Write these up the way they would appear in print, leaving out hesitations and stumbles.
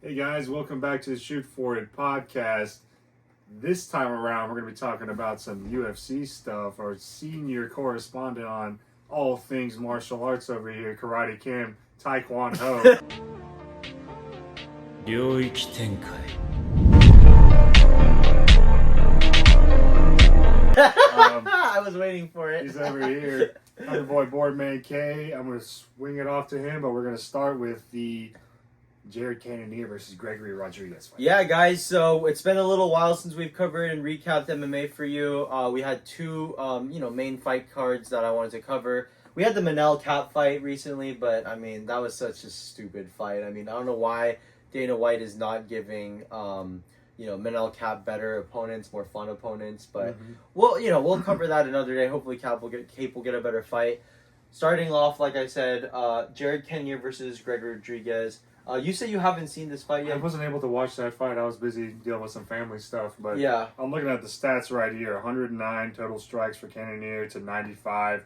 Hey guys, welcome back to the Shoot For It podcast. This time around, we're going to be talking about some UFC stuff. Our senior correspondent on all things martial arts over here, Karate Kim, Taekwondo Ho. 領域展開 I was waiting for it. He's over here. I'm your boy Boardman K. I'm going to swing it off to him, but we're going to start with the Jared Cannonier versus Gregory Rodriguez fight. Yeah, guys, so it's been a little while since we've covered and recapped MMA for you. We had two, main fight cards that I wanted to cover. We had the Manel Cap fight recently, but, I mean, that was such a stupid fight. I mean, I don't know why Dana White is not giving, Manel Cap better opponents, more fun opponents, but we'll cover that another day. Hopefully Cape will get a better fight. Starting off, like I said, Jared Cannonier versus Gregory Rodriguez. You say you haven't seen this fight yet? I wasn't able to watch that fight. I was busy dealing with some family stuff. But yeah, I'm looking at the stats right here. 109 total strikes for Cannonier to 95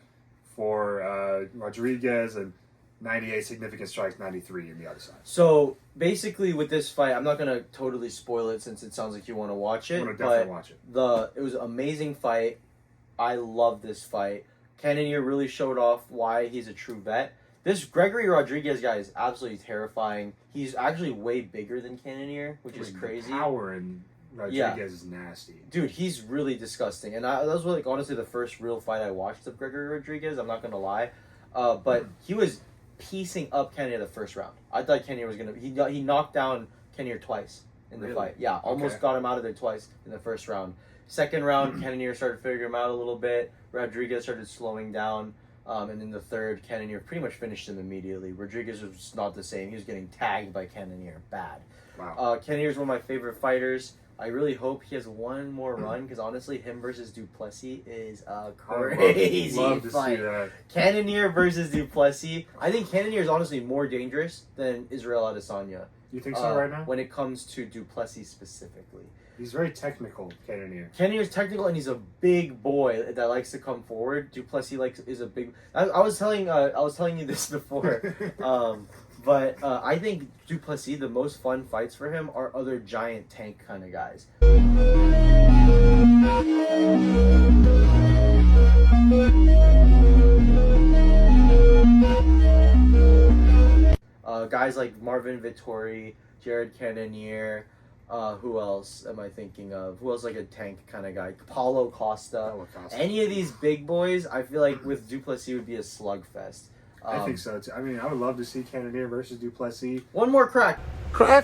for Rodriguez, and 98 significant strikes, 93 on the other side. So basically with this fight, I'm not going to totally spoil it since it sounds like you want to watch it. I'm going to definitely watch it. It was an amazing fight. I love this fight. Cannonier really showed off why he's a true vet. This Gregory Rodriguez guy is absolutely terrifying. He's actually way bigger than Cannonier, which is crazy. The power in Rodriguez is nasty. Dude, he's really disgusting. And that was honestly the first real fight I watched of Gregory Rodriguez. I'm not going to lie. But he was piecing up Cannonier the first round. I thought Cannonier was going to... He knocked down Cannonier twice in the fight. Yeah, almost got him out of there twice in the first round. Second round, Cannonier started figuring him out a little bit. Rodriguez started slowing down. And in the third, Cannonier pretty much finished him immediately. Rodriguez was not the same. He was getting tagged by Cannonier. Bad. Wow. Cannonier is one of my favorite fighters. I really hope he has one more run because honestly, him versus Duplessis is a crazy love to fight. see that. Cannonier versus Duplessis. I think Cannonier is honestly more dangerous than Israel Adesanya. You think so right now? When it comes to Duplessis specifically. He's very technical, Cannonier. Cannonier's technical, and he's a big boy that likes to come forward. Duplessis is a big. I was telling you this before, but I think Duplessis, the most fun fights for him are other giant tank kind of guys. Guys like Marvin Vettori, Jared Cannonier. Who else am I thinking of? Who else like a tank kind of guy? Paulo Costa. Any of these big boys, I feel like with Duplessis would be a slugfest. I think so too. I mean, I would love to see Cannonier versus Duplessis. One more crack,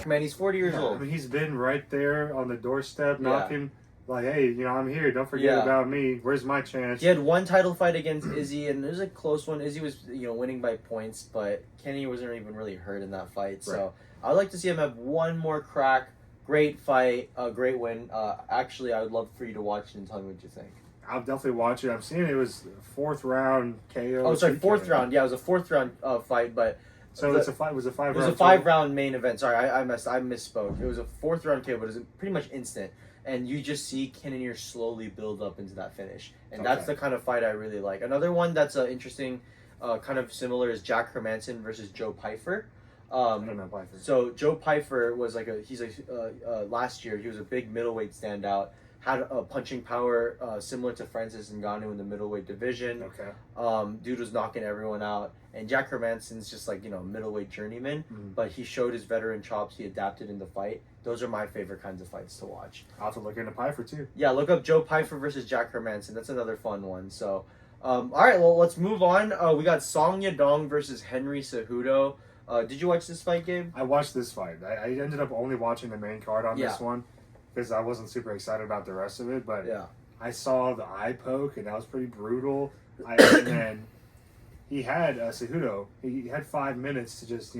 man. He's 40 years old. I mean, he's been right there on the doorstep, knocking. Like, hey, I'm here. Don't forget about me. Where's my chance? He had one title fight against Izzy, and it was a close one. Izzy was, winning by points, but Cannonier wasn't even really hurt in that fight. Right. So I'd like to see him have one more crack. Great fight, great win. Actually, I would love for you to watch it and tell me what you think. I'll definitely watch it. I'm seeing it was fourth round KO. Oh, sorry, fourth round. Yeah, it was a fourth round fight, but so it's a five. Was a five. It was a 5-round main event. Sorry, I misspoke. It was a fourth round KO, but it was pretty much instant. And you just see Cannonier slowly build up into that finish, and that's the kind of fight I really like. Another one that's interesting, kind of similar, is Jack Hermanson versus Joe Pyfer. I don't know Pyfer. So Joe Pyfer was last year he was a big middleweight standout, had a punching power similar to Francis Ngannou in the middleweight division. Okay. Dude was knocking everyone out, and Jack Hermanson's just middleweight journeyman, but he showed his veteran chops. He adapted in the fight. Those are my favorite kinds of fights to watch. I'll have to look into Pyfer too. Yeah, look up Joe Pyfer versus Jack Hermanson. That's another fun one. So, all right, well, let's move on. We got Song Yadong versus Henry Cejudo. Did you watch this fight, Gabe? I watched this fight. I ended up only watching the main card on this one because I wasn't super excited about the rest of it. But I saw the eye poke, and that was pretty brutal. And then he had Cejudo. He had 5 minutes to just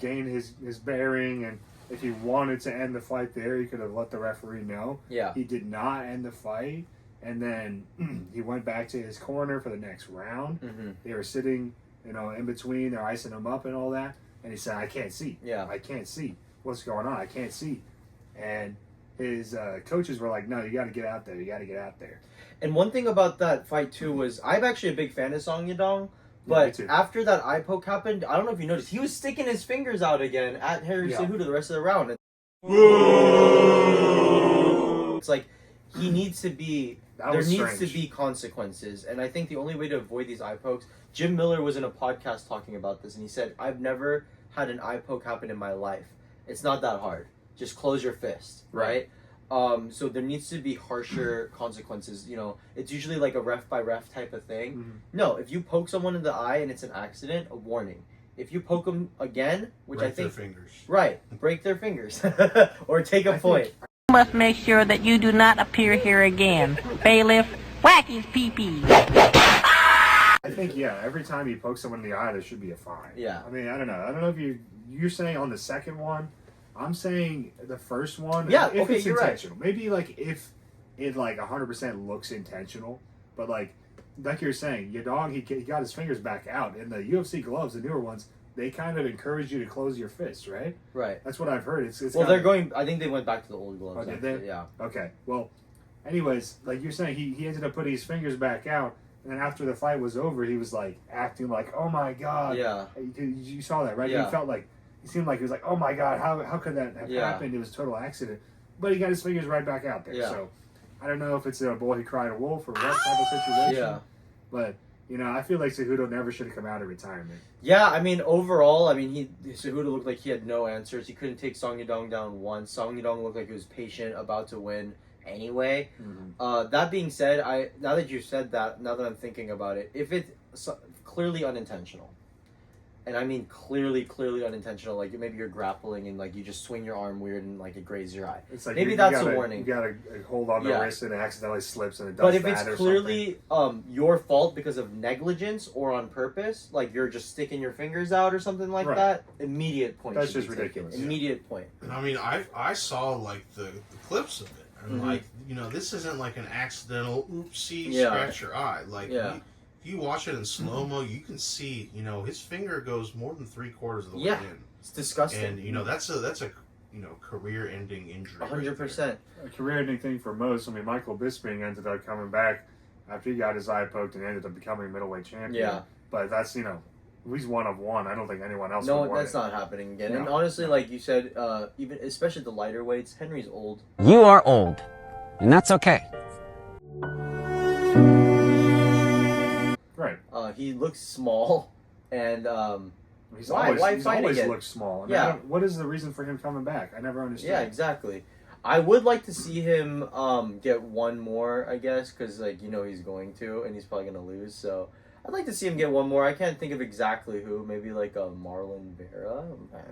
gain his bearing, and if he wanted to end the fight there, he could have let the referee know. Yeah. He did not end the fight, and then he went back to his corner for the next round. Mm-hmm. They were sitting, in between. They're icing him up and all that. And he said, I can't see. Yeah. I can't see. What's going on? I can't see. And his coaches were like, no, you got to get out there. You got to get out there. And one thing about that fight, too, was I'm actually a big fan of Song Yadong, But after that eye poke happened, I don't know if you noticed, he was sticking his fingers out again at Henry Cejudo the rest of the round. It's like he needs to be. There needs to be consequences, and I think the only way to avoid these eye pokes. Jim Miller was in a podcast talking about this, and he said, "I've never had an eye poke happen in my life. It's not that hard. Just close your fist, right?" So there needs to be harsher consequences. You know, it's usually like a ref by ref type of thing. Mm-hmm. No, if you poke someone in the eye and it's an accident, a warning. If you poke them again, which break I think their fingers. Right, break their fingers or take a point. You must make sure that you do not appear here again. Bailiff, whack his pee-pee. I think every time you poke someone in the eye, there should be a fine. Yeah. I mean, I don't know if you're saying on the second one. I'm saying the first one. Yeah, if okay, it's you're intentional. right. Maybe like if it like 100% looks intentional, but like you're saying, Yadong he got his fingers back out. In the UFC gloves, the newer ones, they kind of encourage you to close your fists, right? Right. That's what I've heard. It's well, they're going. I think they went back to the old gloves. Oh, did they? Yeah. Okay. Well, anyways, like you're saying, he ended up putting his fingers back out. And then after the fight was over, he was like acting like, "Oh my god!" Yeah. You saw that, right? Yeah. He felt like he seemed like he was like, "Oh my god, how could that have happened? It was a total accident." But he got his fingers right back out there. Yeah. So I don't know if it's a boy who cried wolf or what type of situation. Yeah. But I feel like Cejudo never should have come out of retirement. Yeah, I mean, overall, Cejudo looked like he had no answers. He couldn't take Song Yadong down once. Song Yadong looked like he was patient, about to win anyway. Mm-hmm. That being said, now that you said that, now that I'm thinking about it, if it's clearly unintentional, and I mean clearly unintentional, like maybe you're grappling and like you just swing your arm weird and like it grazes your eye. It's like maybe that's a warning. You gotta hold on the wrist and it accidentally slips and it does. But if it's clearly your fault because of negligence or on purpose, like you're just sticking your fingers out or something like that, immediate point. That's just ridiculous. Immediate point. And I mean, I saw like the clips of it. And like, this isn't like an accidental oopsie scratch your eye. Like, if you watch it in slow-mo, you can see, his finger goes more than 3/4 of the way in. It's disgusting. And, that's a career-ending injury. 100%. A career-ending thing for most. I mean, Michael Bisping ended up coming back after he got his eye poked and ended up becoming middleweight champion. Yeah. But that's, he's one of one. I don't think anyone else would that's not happening again. And honestly, like you said, even especially the lighter weights, Henry's old. You are old, and that's okay. Right. He looks small, and he's why fight always again? Looks small. I mean, what is the reason for him coming back? I never understood. Yeah, exactly. I would like to see him get one more, I guess, because he's going to, and he's probably going to lose. So I'd like to see him get one more. I can't think of exactly who. Maybe like a Marlon Vera.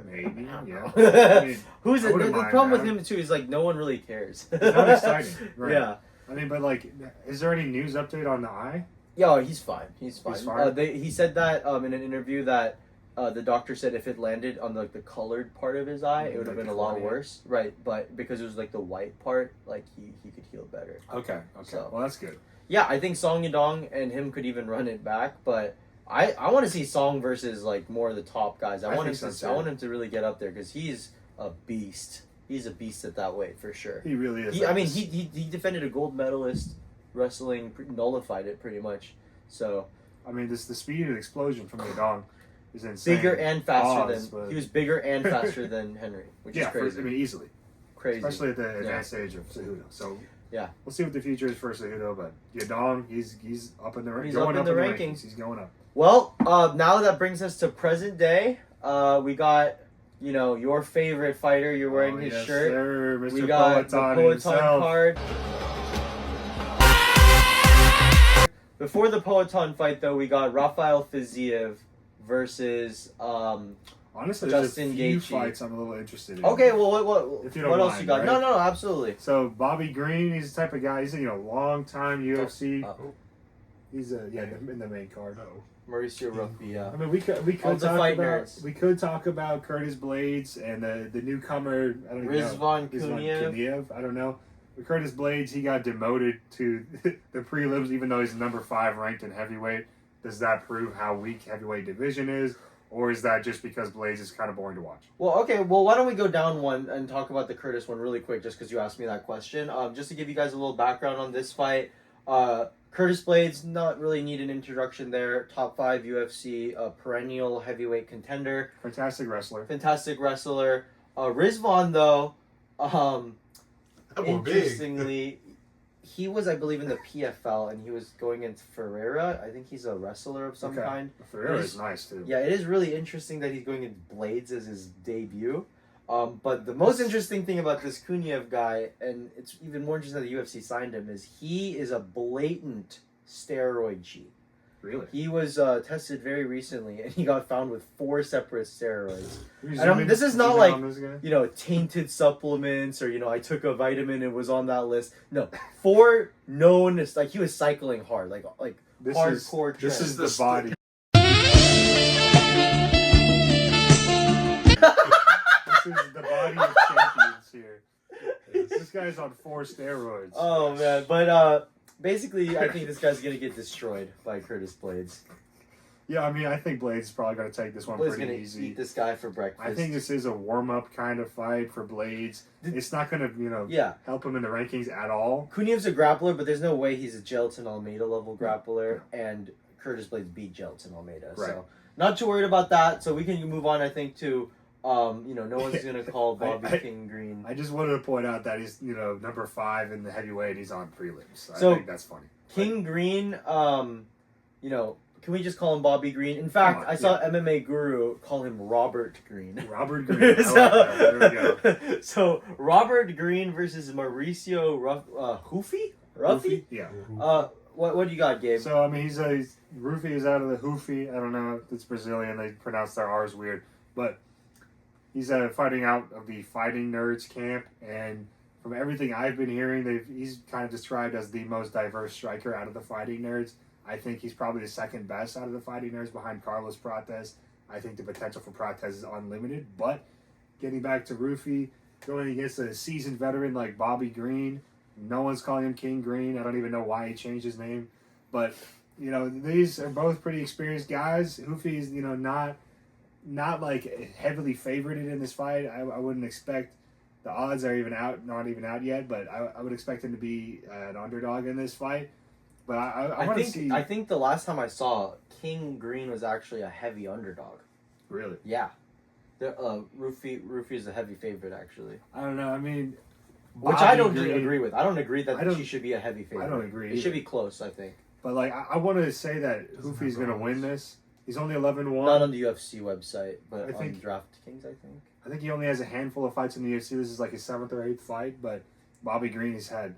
Maybe. Yeah. I mean, who's it? The problem with him too is like no one really cares. It's not exciting. Right. Yeah. I mean, but like, is there any news update on the eye? Yeah, he's fine. He's fine. He's fine? He said that in an interview that the doctor said if it landed on the colored part of his eye, it would have been a lot worse. Right, but because it was like the white part, like he could heal better. Okay. So, well, that's good. Yeah, I think Song Yadong and him could even run it back, but I want to see Song versus like more of the top guys. I want him to really get up there because he's a beast. He's a beast at that weight for sure. He really is. He defended a gold medalist wrestling, nullified it pretty much. So I mean, the speed and explosion from Yadong is insane. Bigger and faster he was bigger and faster than Henry, which is crazy. Easily. Crazy, especially at the advanced age of Cejudo. So. Yeah, we'll see what the future is for Cejudo, but Yadong, he's up in the rankings. He's up in the rankings. He's going up. Well, now that brings us to present day. We got your favorite fighter. You're wearing his shirt. Sir, Mr. We got Poatan the Poatan himself. card. Before the Poatan fight, though, we got Rafael Fiziev versus honestly, Justin there's a few Gaethje. fights I'm a little interested in. Okay, well, what if you don't what mind, else you got? Right? No, absolutely. So Bobby Green, he's the type of guy. He's a long-time UFC. He's in the main card. Mauricio Rugby, yeah. I mean, we could talk about Curtis Blades and the newcomer. I don't know. Rizvan Kuniev. I don't know. But Curtis Blades, he got demoted to the prelims, even though he's number 5 ranked in heavyweight. Does that prove how weak heavyweight division is? Or is that just because Blades is kind of boring to watch? Well, okay. Well, why don't we go down one and talk about the Curtis one really quick, just because you asked me that question. Just to give you guys a little background on this fight. Curtis Blades, not really need an introduction there. Top 5 UFC, perennial heavyweight contender. Fantastic wrestler. Rizvan, though, interestingly, big. He was, I believe, in the PFL, and he was going against Ferreira. I think he's a wrestler of some kind. Ferreira is nice, too. Yeah, it is really interesting that he's going against Blades as his debut. But the most interesting thing about this Kuniev guy, and it's even more interesting that the UFC signed him, is he is a blatant steroid cheat. Really? He was tested very recently, and he got found with 4 separate steroids. And this is not like, tainted supplements or, I took a vitamin and was on that list. No, 4 known, like he was cycling hard, like hardcore. This is the body. This is the body of champions here. This guy's on 4 steroids. Oh, man. But, basically, I think this guy's going to get destroyed by Curtis Blades. Yeah, I mean, I think Blades is probably going to take this one Blades pretty gonna easy. Eat this guy for breakfast. I think this is a warm-up kind of fight for Blades. It's not going to, help him in the rankings at all. Kuniev's a grappler, but there's no way he's a Gelatin Almeida level grappler, and Curtis Blades beat Gelatin Almeida. Right. So, not too worried about that. So we can move on, I think, to... no one's going to call Bobby King Green. I just wanted to point out that he's, number 5 in the heavyweight. He's on prelims. I think that's funny. King Green, can we just call him Bobby Green? In fact, I saw MMA Guru call him Robert Green. Robert Green. I like that. There we go. So, Robert Green versus Mauricio Ruffy? Yeah. What do you got, Gabe? So, I mean, Ruffy is out of the Hoofy. I don't know if it's Brazilian. They pronounce their R's weird. But he's fighting out of the Fighting Nerds camp, and from everything I've been hearing, he's kind of described as the most diverse striker out of the Fighting Nerds. I think he's probably the second best out of the Fighting Nerds behind Carlos Prates. I think the potential for Prates is unlimited, but getting back to Ruffy, going against a seasoned veteran like Bobby Green, no one's calling him King Green. I don't even know why he changed his name, but, these are both pretty experienced guys. Ruffy's, not like heavily favorited in this fight. I wouldn't expect the odds are not even out yet, but I would expect him to be an underdog in this fight. But I want to see. I think the last time I saw, King Green was actually a heavy underdog. Really? Yeah. Ruffy is a heavy favorite, actually. I don't know. I mean, which I don't agree with. I don't agree that she should be a heavy favorite. I don't agree. It should be close, I think. But I want to say that Ruffy's going to win this. He's only 11-1. Not on the UFC website, but on DraftKings, I think. I think he only has a handful of fights in the UFC. This is like his 7th or 8th fight, but Bobby Green has had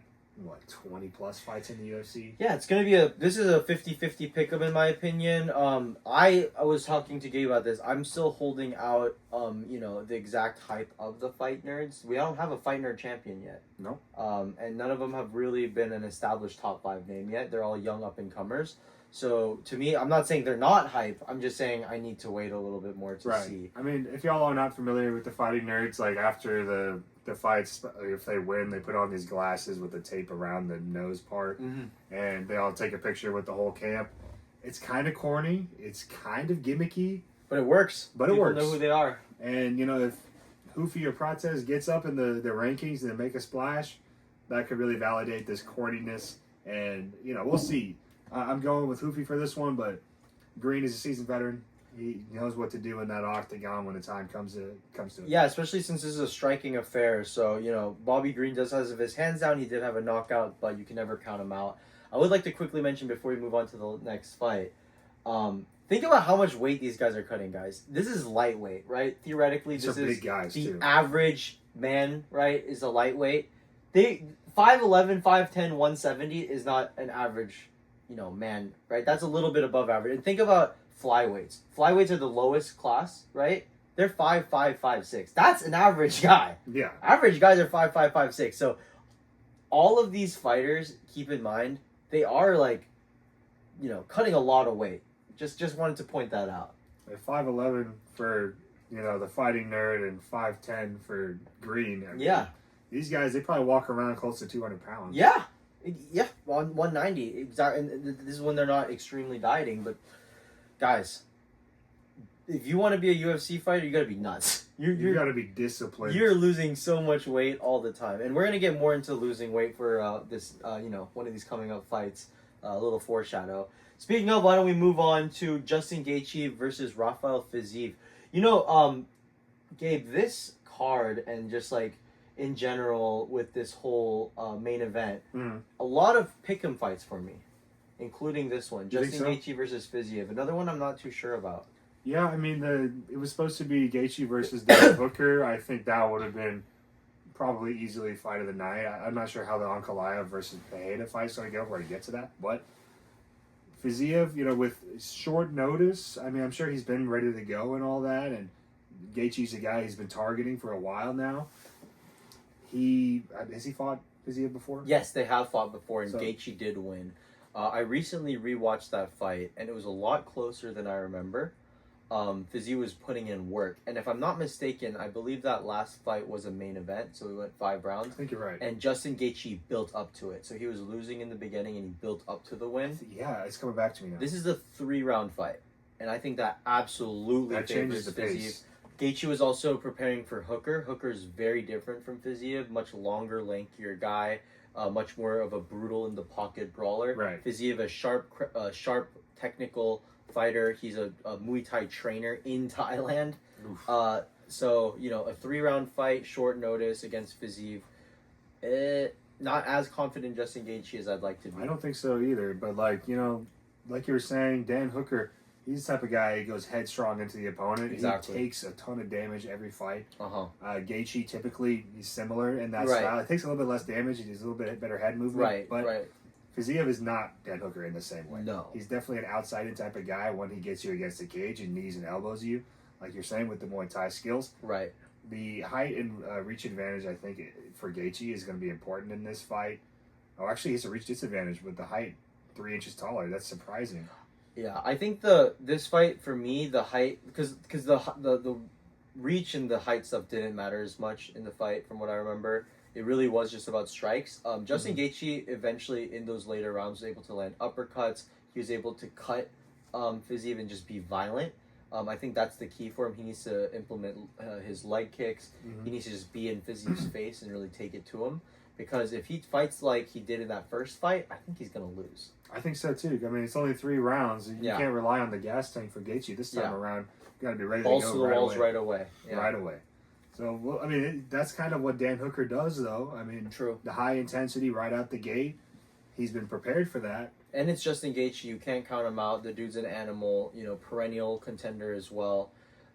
20 plus fights in the UFC. Yeah, it's gonna be this is a 50-50 pick'em in my opinion. I was talking to Gabe about this. I'm still holding out the exact hype of the Fight Nerds. We don't have a Fight Nerd champion yet. No. And none of them have really been an established top 5 name yet. They're all young up and comers. So to me, I'm not saying they're not hype. I'm just saying I need to wait a little bit more to see. I mean, if y'all are not familiar with the Fighting Nerds, like after the fights, if they win, they put on these glasses with the tape around the nose part, and they all take a picture with the whole camp. It's kind of corny. It's kind of gimmicky. But it works. People know who they are. And, if Ruffy or Prates gets up in the rankings and make a splash, that could really validate this corniness. And, we'll see. I'm going with Ruffy for this one, but Green is a seasoned veteran. He knows what to do in that octagon when the time comes to it. Yeah, especially since this is a striking affair. So, Bobby Green does have his hands down. He did have a knockout, but you can never count him out. I would like to quickly mention before we move on to the next fight. Think about how much weight these guys are cutting, guys. This is lightweight, right? Theoretically, this is big guys, the too. Average man, right, is a lightweight. 5'11", 5'10", 170 is not an average, man, right? That's a little bit above average. And think about flyweights. Flyweights are the lowest class, right? They're 5'5", 5'6". That's an average guy. Yeah. Average guys are 5'5", 5'6". So all of these fighters, keep in mind, they are cutting a lot of weight. Just wanted to point that out. 5'11" for the Fighting Nerd and 5'10" for Green. I mean, these guys, they probably walk around close to 200 pounds. Yeah, 190 exactly. And this is when they're not extremely dieting. But guys, if you want to be a UFC fighter, you got to be nuts. You got to be disciplined. You're losing so much weight all the time, and we're gonna get more into losing weight for this one of these coming up fights. A little foreshadow. Speaking of, why don't we move on to Justin Gaethje versus Rafael Fiziev? You know, Gabe, this card and just like in general with this whole main event, a lot of pick'em fights for me, including this one, Justin Gaethje versus Fiziev. Another one I'm not too sure about. Yeah, I mean, it was supposed to be Gaethje versus Dan Hooker. I think that would have been probably easily fight of the night. I'm not sure how the Ankalaev versus Pereira fight's going to go where he gets to that, but Fiziev, you know, with short notice, I mean, I'm sure he's been ready to go and all that, and Gaethje's a guy he's been targeting for a while now. Has he fought Fiziev before? Yes, they have fought before, and Gaethje did win. I recently rewatched that fight, and it was a lot closer than I remember. Fiziev was putting in work, and if I'm not mistaken, I believe that last fight was a main event, so we went 5 rounds. I think you're right. And Justin Gaethje built up to it, so he was losing in the beginning, and he built up to the win. Yeah, it's coming back to me now. This is a 3-round fight, and I think that absolutely favors the Fiziev. pace. Gaethje was also preparing for Hooker. Hooker's very different from Fiziev, much longer, lankier guy, much more of a brutal in the pocket brawler. Right. Fiziev, a sharp, technical fighter. He's a Muay Thai trainer in Thailand. So, you know, a 3-round fight, short notice against Fiziev. Not as confident Justin Gaethje as I'd like to be. I don't think so either, but like, you know, like you were saying, Dan Hooker, he's the type of guy who goes headstrong into the opponent. Exactly. He takes a ton of damage every fight. Gaethje, typically, he's similar in that Right. style. It takes a little bit less damage. He does a little bit better head movement. Right. Fiziev is not Dan Hooker in the same way. No. He's definitely an outside type of guy when he gets you against the cage and knees and elbows you, like you're saying with the Muay Thai skills. Right. The height and reach advantage, I think, for Gaethje is going to be important in this fight. Oh, actually, he has a reach disadvantage with the height 3 inches taller. That's surprising. Yeah, I think this fight for me, the height, because the reach and the height stuff didn't matter as much in the fight from what I remember. It really was just about strikes. Justin Gaethje eventually in those later rounds was able to land uppercuts. He was able to cut Fiziev and just be violent. I think that's the key for him. He needs to implement his leg kicks. He needs to just be in Fiziev's face and really take it to him. Because if he fights like he did in that first fight, I think he's going to lose. I think so too. I mean, it's only 3 rounds. You can't rely on the gas tank for Gaethje this time around. You got to be ready to go Balls to the walls right away. Yeah. Right away. So, well, I mean, that's kind of what Dan Hooker does, though. I mean, true. The high intensity right out the gate. He's been prepared for that. And it's Justin Gaethje. You can't count him out. The dude's an animal. You know, perennial contender as well.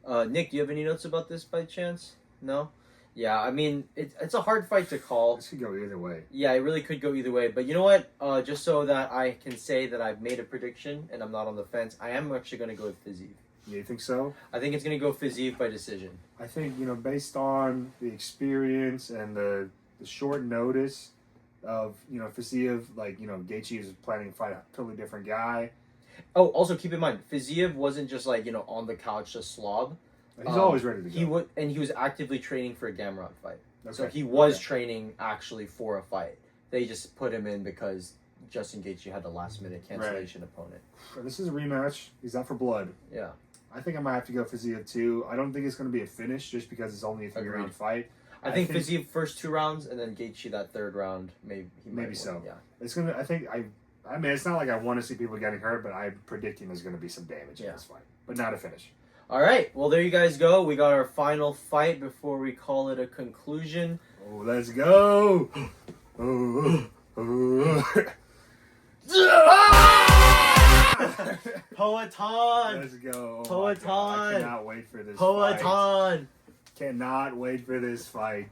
Nick, do you have any notes about this by chance? No? Yeah, I mean, it's a hard fight to call. This could go either way. Yeah, it really could go either way. But you know what? Just so that I can say that I've made a prediction and I'm not on the fence, I am actually going to go with Fiziev. You think so? I think it's going to go Fiziev by decision. I think, you know, based on the experience and the short notice of, you know, Fiziev, like, you know, Gaethje is planning to fight a totally different guy. Oh, also keep in mind, Fiziev wasn't just like, you know, on the couch to slob. He's always ready to go. He was actively training for a Gamrot fight. Okay. So he was training actually for a fight. They just put him in because Justin Gaethje had a last-minute cancellation opponent. This is a rematch. He's out for blood. Yeah. I think I might have to go Fiziev too. I don't think it's going to be a finish just because it's only a 3-round fight. I think Fiziev first 2 rounds and then Gaethje that 3rd round maybe so. Yeah. It's going to. I mean, it's not like I want to see people getting hurt, but I'm predicting there's going to be some damage in this fight, but not a finish. All right. Well, there you guys go. We got our final fight before we call it a conclusion. Oh, let's go! Poatan! Let's go. Oh Poatan! I cannot wait for this Poatan! fight. Cannot wait for this fight.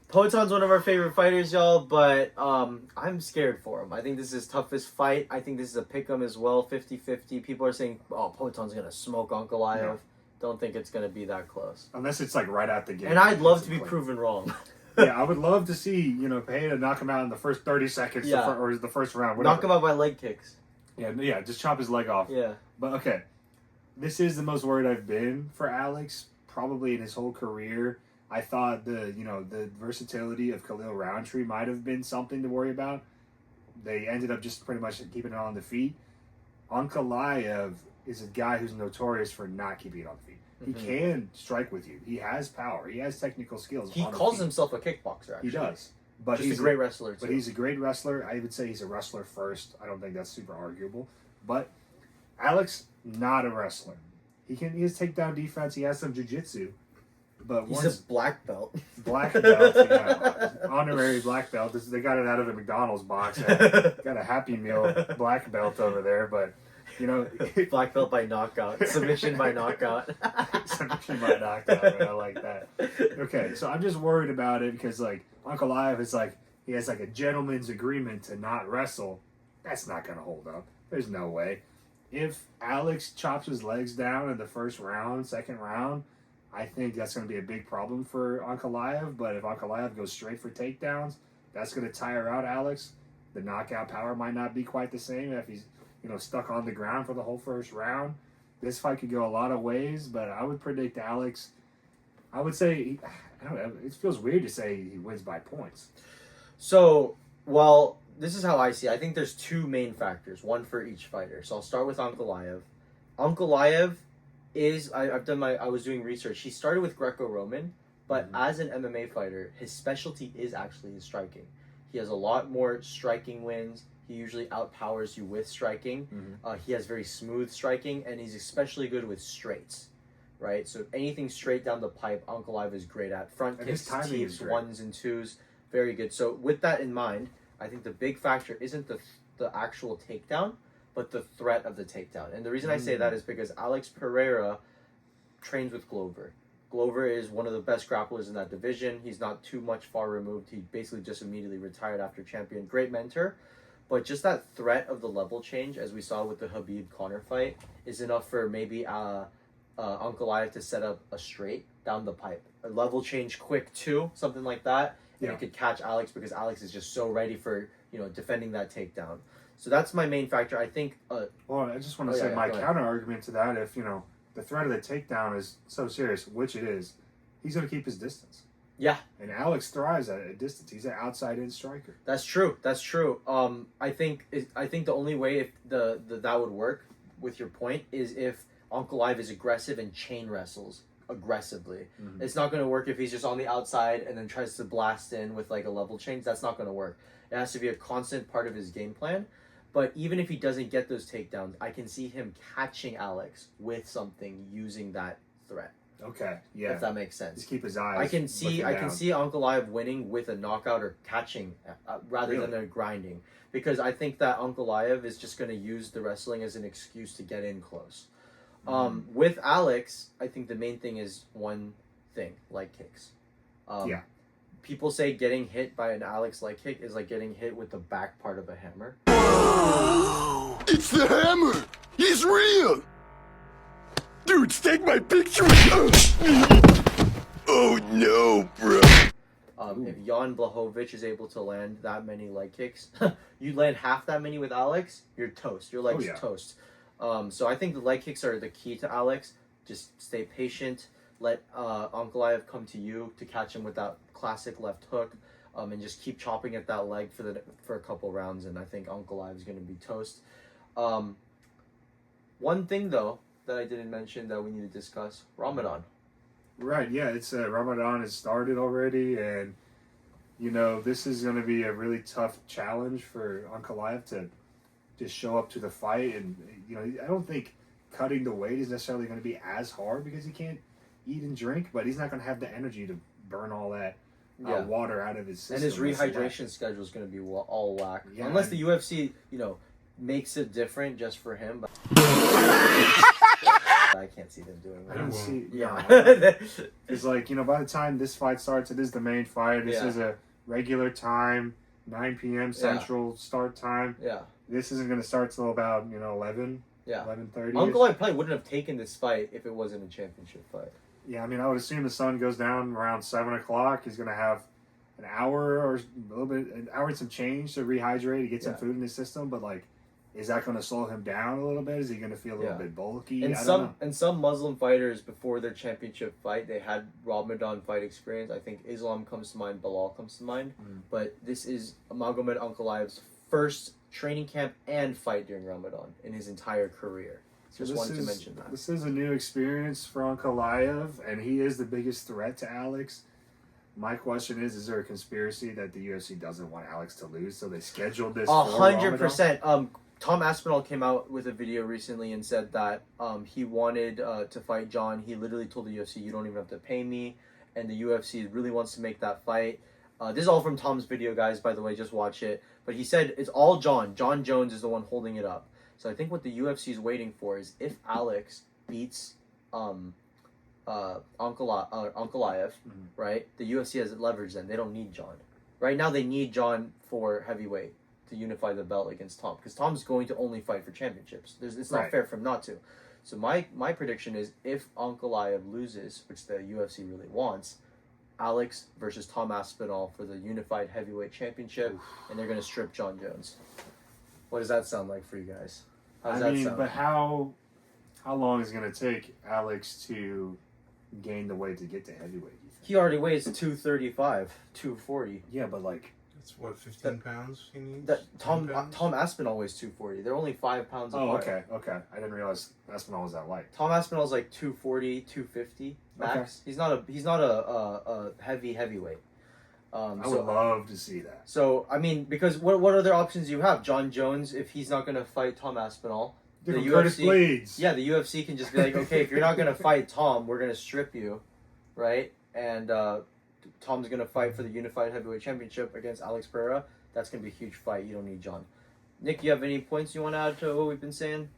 Poatan's one of our favorite fighters, y'all, but I'm scared for him. I think this is his toughest fight. I think this is a pick'em as well, 50-50. People are saying, oh, Poatan's going to smoke Ankalaev. Yeah. Don't think it's going to be that close. Unless it's like right out the gate. And I'd love to be proven wrong. Yeah, I would love to see, you know, Pereira knock him out in the first 30 seconds or the first round. Whatever. Knock him out by leg kicks. Yeah, just chop his leg off. Yeah. But okay, this is the most worried I've been for Alex, probably in his whole career. I thought the versatility of Khalil Rountree might have been something to worry about. They ended up just pretty much keeping it on the feet. Ankalaev is a guy who's notorious for not keeping it on the feet. He can strike with you. He has power. He has technical skills. He calls himself a kickboxer, actually. He does. But he's a great wrestler, too. But he's a great wrestler. I would say he's a wrestler first. I don't think that's super arguable. But Alex, not a wrestler. He has takedown defense. He has some jiu-jitsu. But he's a black belt. Black belt, yeah. Honorary black belt. They got it out of the McDonald's box. Got a Happy Meal black belt over there, but you know, black belt by knockout, submission by knockout, submission by knockout. Man, I like that. Okay, so I'm just worried about it because like Ankalaev is like he has like a gentleman's agreement to not wrestle. That's not gonna hold up. There's no way. If Alex chops his legs down in the first round, second round, I think that's going to be a big problem for Ankalaev. But if Ankalaev goes straight for takedowns, that's going to tire out Alex. The knockout power might not be quite the same if he's stuck on the ground for the whole first round. This fight could go a lot of ways, but I would predict Alex. I would say, I don't know, it feels weird to say he wins by points. So, well, this is how I see it. I think there's two main factors, one for each fighter. So I'll start with Ankalaev. Ankalaev is, I was doing research. He started with Greco-Roman, but as an MMA fighter, his specialty is actually his striking. He has a lot more striking wins. He usually outpowers you with striking. He has very smooth striking, and he's especially good with straights, right? So anything straight down the pipe, Ankalaev is great at. Front kicks, teeps, ones and twos, very good. So with that in mind, I think the big factor isn't the actual takedown, but the threat of the takedown. And the reason I say that is because Alex Pereira trains with Glover. Glover is one of the best grapplers in that division. He's not too much far removed. He basically just immediately retired after champion. Great mentor. But just that threat of the level change, as we saw with the Khabib-Conor fight, is enough for maybe Ankalaev to set up a straight down the pipe. A level change quick too, something like that. And it could catch Alex because Alex is just so ready for, defending that takedown. So that's my main factor. I think... well, I just want to say my counter-argument to that, if, the threat of the takedown is so serious, which it is, he's going to keep his distance. Yeah. And Alex thrives at a distance. He's an outside-in striker. That's true. I think the only way if that would work, with your point, is if Ankalaev is aggressive and chain wrestles aggressively. It's not going to work if he's just on the outside and then tries to blast in with like a level change. That's not going to work. It has to be a constant part of his game plan. But even if he doesn't get those takedowns, I can see him catching Alex with something using that threat. Okay, yeah. If that makes sense. Just keep his eyes. I can see Ankalaev winning with a knockout or catching rather than a grinding, because I think that Ankalaev is just going to use the wrestling as an excuse to get in close. With Alex, I think the main thing is one thing: leg kicks. People say getting hit by an Alex leg kick is like getting hit with the back part of a hammer. It's the hammer! He's real! Dudes, take my picture! Oh no, bro! If Jan Blachowicz is able to land that many leg kicks, you land half that many with Alex, you're toast. Your leg's toast. So I think the leg kicks are the key to Alex. Just stay patient. Let Ankalaev come to you to catch him with that classic left hook, and just keep chopping at that leg for a couple rounds, and I think Ankalaev is going to be toast. One thing, though, that I didn't mention that we need to discuss, Ramadan. Right, yeah, it's Ramadan has started already, and, this is going to be a really tough challenge for Ankalaev to just show up to the fight, and, I don't think cutting the weight is necessarily going to be as hard because he can't eat and drink, but he's not going to have the energy to burn all that water out of his system. And his rehydration schedule is going to be all whack. Yeah, unless the UFC, makes it different just for him. But I can't see them doing that. I don't see. Yeah. It's like, by the time this fight starts, it is the main fight. This is a regular time, 9 p.m. Central start time. Yeah. This isn't going to start till about, 11. Yeah. 11:30. Ankalaev probably wouldn't have taken this fight if it wasn't a championship fight. Yeah, I would assume the sun goes down around 7 o'clock. He's going to have an hour or an hour and some change to rehydrate, to get some food in his system. But, is that going to slow him down a little bit? Is he going to feel a little bit bulky? And some Muslim fighters, before their championship fight, they had Ramadan fight experience. I think Islam comes to mind, Bilal comes to mind. But this is Magomed Ankalaev's first training camp and fight during Ramadan in his entire career. Just wanted to mention that. This is a new experience for Ankalaev, and he is the biggest threat to Alex. My question is there a conspiracy that the UFC doesn't want Alex to lose, so they scheduled this? 100%. Tom Aspinall came out with a video recently and said that he wanted to fight John. He literally told the UFC, "You don't even have to pay me," and the UFC really wants to make that fight. This is all from Tom's video, guys. By the way, just watch it. But he said it's all John. John Jones is the one holding it up. So I think what the UFC is waiting for is if Alex beats Ankalaev, right? The UFC has leverage. Then they don't need John. Right now, they need John for heavyweight to unify the belt against Tom, because Tom's going to only fight for championships. It's not fair for him not to. So my prediction is if Ankalaev loses, which the UFC really wants, Alex versus Tom Aspinall for the unified heavyweight championship, and they're going to strip John Jones. What does that sound like for you guys? How does that sound? But how long is it going to take Alex to gain the weight to get to heavyweight? He already weighs 235, 240. Yeah, but like... That's what, 15 pounds he needs? Tom Aspinall weighs 240. They're only 5 pounds apart. Okay. I didn't realize Aspinall was that light. Tom Aspinall's like 240, 250 max. Okay. He's not a heavyweight. I would love to see that. So I mean, because what other options you have? John Jones, if he's not going to fight Tom Aspinall, the UFC, yeah, the UFC can just be like, okay, if you're not going to fight Tom, we're going to strip you, right? And Tom's going to fight for the unified heavyweight championship against Alex Pereira. That's going to be a huge fight. You don't need John. Nick, you have any points you want to add to what we've been saying?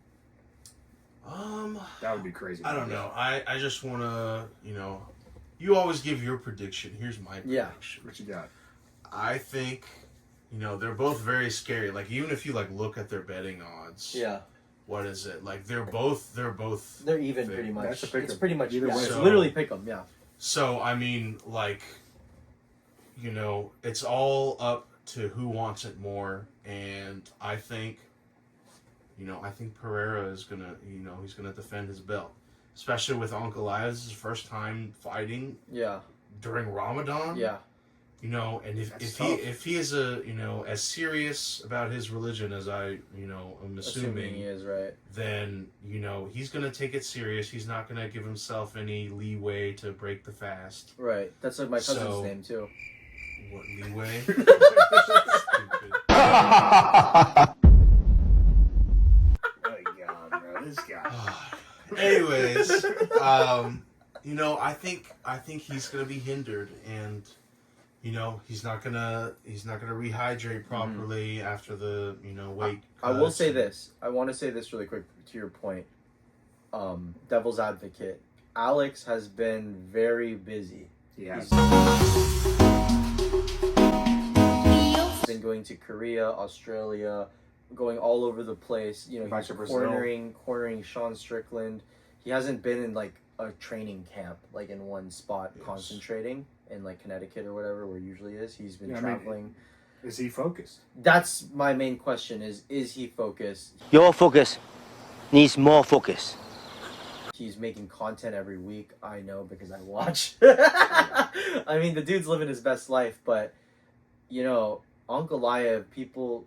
That would be crazy. I don't know. I just want to, you always give your prediction. Here's my prediction. Yeah. What you got? I think, they're both very scary. Like, even if you, look at their betting odds. Yeah. What is it? Like, they're even pretty much. That's a pick 'em. It's pretty much, either way. It's literally pick 'em, yeah. So, I mean, it's all up to who wants it more. And I think, I think Pereira is going to, he's going to defend his belt. Especially with Ankalaev, this is his first time fighting. Yeah. During Ramadan. Yeah. And if he is as serious about his religion as I am assuming he is, right, then he's gonna take it serious. He's not gonna give himself any leeway to break the fast. Right. That's like my cousin's name too. What leeway? Oh God, bro, this guy. Anyways, I think he's gonna be hindered, and he's not gonna rehydrate properly after the weight. I will say this. I want to say this really quick to your point. Devil's advocate. Alex has been very busy. Yes. He's been going to Korea, Australia, going all over the place. He's cornering Sean Strickland. He hasn't been in a training camp, in one spot, concentrating in Connecticut or whatever, where he usually is. He's been traveling. Is he focused? That's my main question is he focused? Your focus needs more focus. He's making content every week. I know because I watch. I mean, the dude's living his best life, but, Ankalaev, people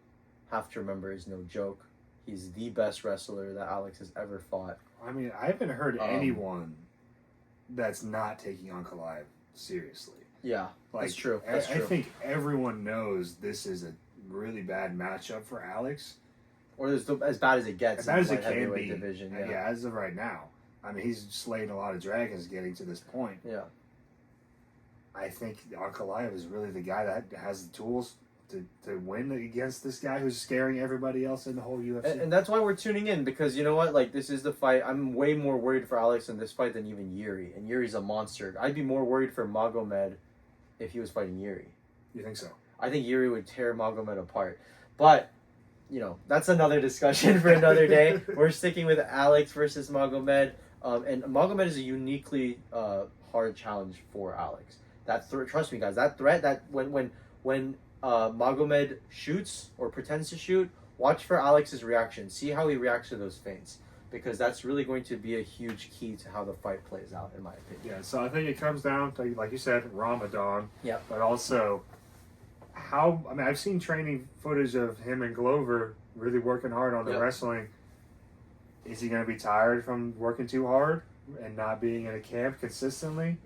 have to remember, is no joke. He's the best wrestler that Alex has ever fought. I mean, I haven't heard anyone that's not taking Ankalaev seriously. Yeah, that's true. I think everyone knows this is a really bad matchup for Alex. Or as bad as it gets. As bad as it can be. Division, yeah, as of right now. I mean, he's slayed a lot of dragons getting to this point. Yeah. I think Ankalaev is really the guy that has the tools to win against this guy who's scaring everybody else in the whole UFC. And that's why we're tuning in, because you know what? This is the fight. I'm way more worried for Alex in this fight than even Jiří. And Yuri's a monster. I'd be more worried for Magomed if he was fighting Jiří. You think so? I think Jiří would tear Magomed apart. But, that's another discussion for another day. We're sticking with Alex versus Magomed. And Magomed is a uniquely hard challenge for Alex. Trust me, guys, that threat, that when Magomed shoots or pretends to shoot, watch for Alex's reaction. See how he reacts to those feints, because that's really going to be a huge key to how the fight plays out, in my opinion. Yeah, so I think it comes down to, like you said, Ramadan. Yeah. But also, I've seen training footage of him and Glover really working hard on the wrestling. Is he going to be tired from working too hard? and not being in a camp consistently,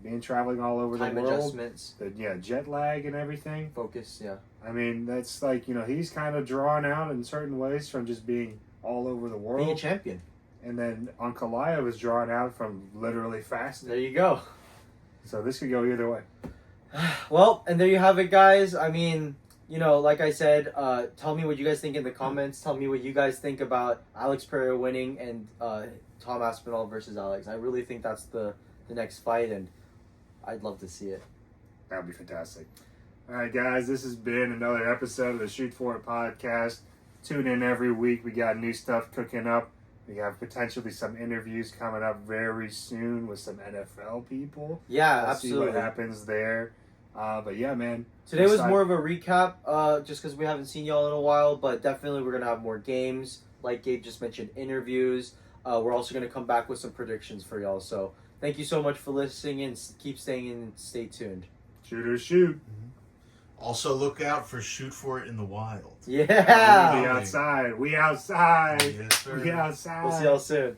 being traveling all over the world, adjustments, jet lag and everything. Focus, yeah. I mean, that's like, he's kind of drawn out in certain ways from just being all over the world. Being a champion. And then Ankalaev is drawn out from literally fasting. There you go. So this could go either way. Well, and there you have it, guys. I mean, like I said, tell me what you guys think in the comments. Tell me what you guys think about Alex Pereira winning and Tom Aspinall versus Alex. I really think that's the next fight, and I'd love to see it. That would be fantastic. All right, guys, this has been another episode of the Shoot For It podcast. Tune in every week. We got new stuff cooking up. We have potentially some interviews coming up very soon with some NFL people. Yeah, we'll absolutely. See what happens there. But yeah, man. Today was more of a recap, just because we haven't seen y'all in a while. But definitely, we're gonna have more games, like Gabe just mentioned, interviews. We're also gonna come back with some predictions for y'all. So thank you so much for listening, and keep staying in and stay tuned. Shooters shoot. Also, look out for Shoot For It in the Wild. Yeah. We outside. We outside. Yes, sir. We outside. We'll see y'all soon.